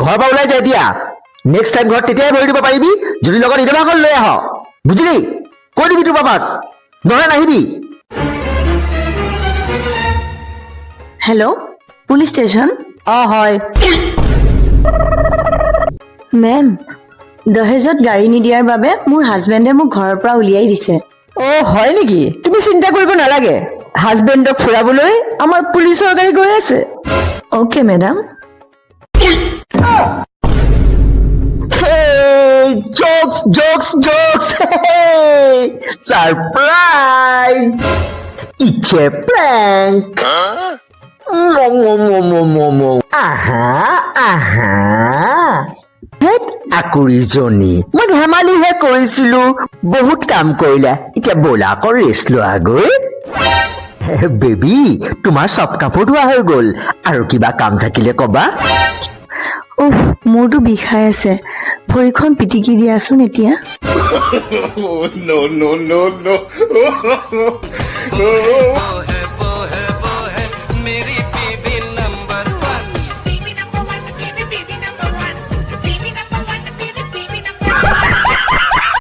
ঘৰৰ পৰা ওলাই যায় এতিয়া নেক্সট টাইম ঘৰত তেতিয়াই ভৰি দিব পাৰিবি যদি লগত ইডমাখন লৈ আহ বুজিলি কৈ দিবি তোৰ বাবাক নহলে নাহিবি হেল্ল' পুলিচ ষ্টেচন হয় মেম দহেজত গাড়ী নিদিয়াৰ বাবে মোৰ হাজবেণ্ডে মোক ঘৰৰ পৰা উলিয়াই দিছে হয় নেকি তুমি চিন্তা কৰিব নালাগে হাজবেণ্ডক ফুৰাবলৈ আমাৰ পুলিচৰ গাড়ী গৈ আছে okay madam Hey, jokes. Hey, surprise. It's a prank. Mo. Aha. হেত আকুৰিজনী মই ধেমালিহে কৰিছিলো বহুত কাম কৰিলা এতিয়া ব'লা আকৌ ৰেষ্ট লোৱাগৈ বেবী তোমাৰ চব কাপোৰ ধোৱা হৈ গ'ল আৰু কিবা কাম থাকিলে কবা মোৰতো বিষাই আছে ভৰিখন পিটিকি দিয়াচোন এতিয়া No.